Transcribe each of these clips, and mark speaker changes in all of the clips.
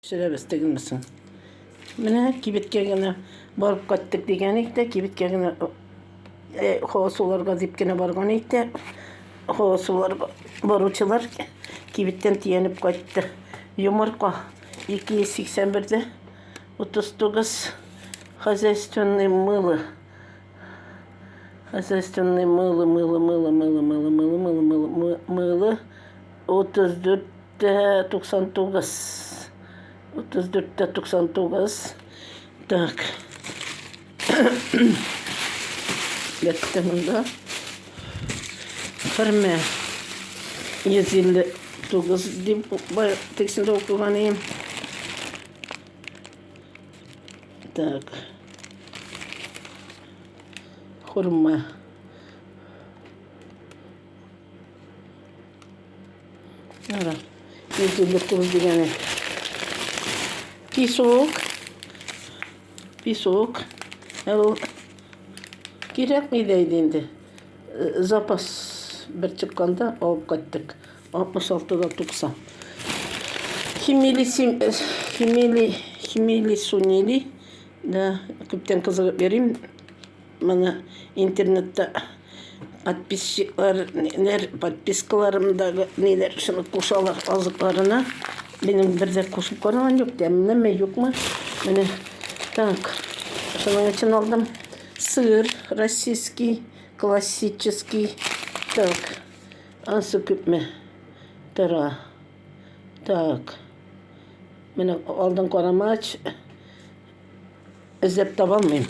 Speaker 1: Şerefsiz misin? Mene kibitke gene barıp kattık degen ikte kibitke gene hosularga dip gene bargan ikte hosular barıçılar kibitten tiyenip kattı. Yumurka 281'de 39 хозяйственный мыло. Хозяйственный мыло 34'te 99. 34'te 99. Так. Bitti bunda. Kırmızı 159 dip tekstinde okuganıyım. Так. Hurma. Ara. 159 degeni. Песок. Керек мейдейді енді. Запас бір çıkkanda алып қайттық. 66'da 90. Химили сунили. Да, көптен қызығып берейін. Мана интернетте подпискаларымдағы нелер шыны қошалар азықларына benim бірде қосып қараған жоқ, дәмінеме жоқ ма? Міне, так, шының için aldım. Сыр российский, классический. Так, ансы көп ме? Тара. Так, міне алдын қарамач. Іздеп таба алмайым.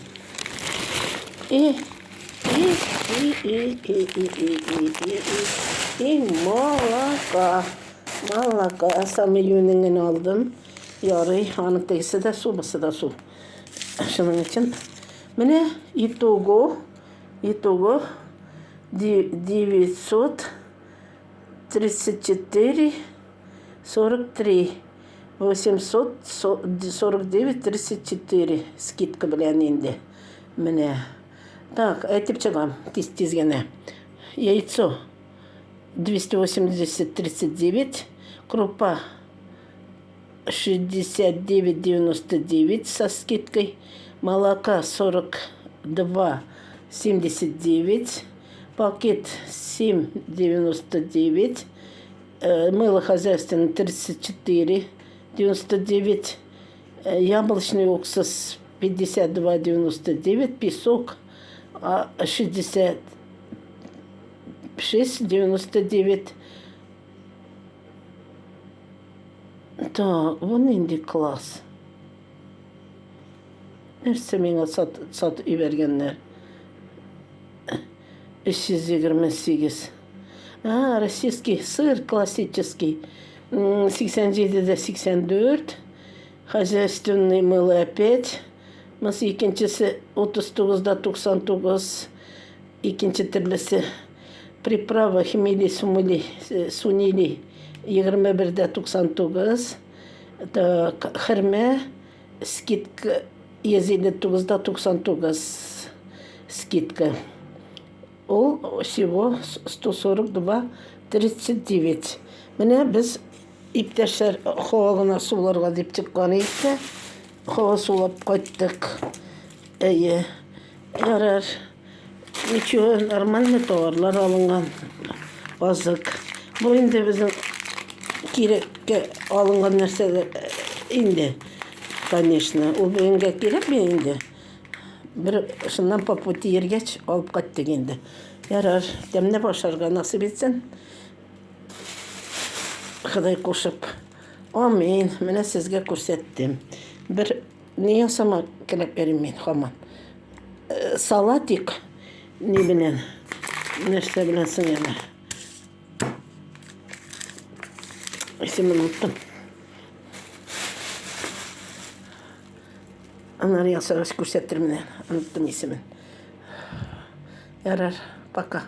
Speaker 1: Молока самый юнungen aldım. Yarı anık değilse de su, bası da su. Şunun için. Mene итого 934 43 849 34 скидка bilen indi. Mene. Так, айтып чыгам тиз генә. Яйцо 280-39, крупа 69,99 со скидкой, молока 42,79, пакет 7,99, мыло хозяйственное 34,99, яблочный уксус 52,99, песок 66,99. Так, вон инди класс. Нәрсе меңа сатып ибергеннер. 328. Российский сыр классический. 87'de 84. Хозяйственный мыло опять. Мыс икенчisi 39'da 99. İkinci türlüsü приправа химили сунили 21'de 99. Хірме скидка 59'da 99 скидка. Ол всего 142,39. Міне біз иптештер хоғына суларға деп çıkқан еді. Хоға сулап қойттық. Ярар. Ничего, нормальный товарлар алынған. Азық. Бұл енді біздің керекке алынған нәрселер енді. Конечно, ол бүйінге керек мен енді. Бір шыннан по пути ергеч алып қайттық енді. Ярар, дәміне башарға насып етсін. Құдай қошып. Амин, міне сізге көрсеттім. Бір не ясама келіп берем мен хаман. Салатик. Ne bilen, nerede bilensin yani. İsmini unuttum. Onları yalnız göstertirmeden unuttum ismini. Yarar, paka.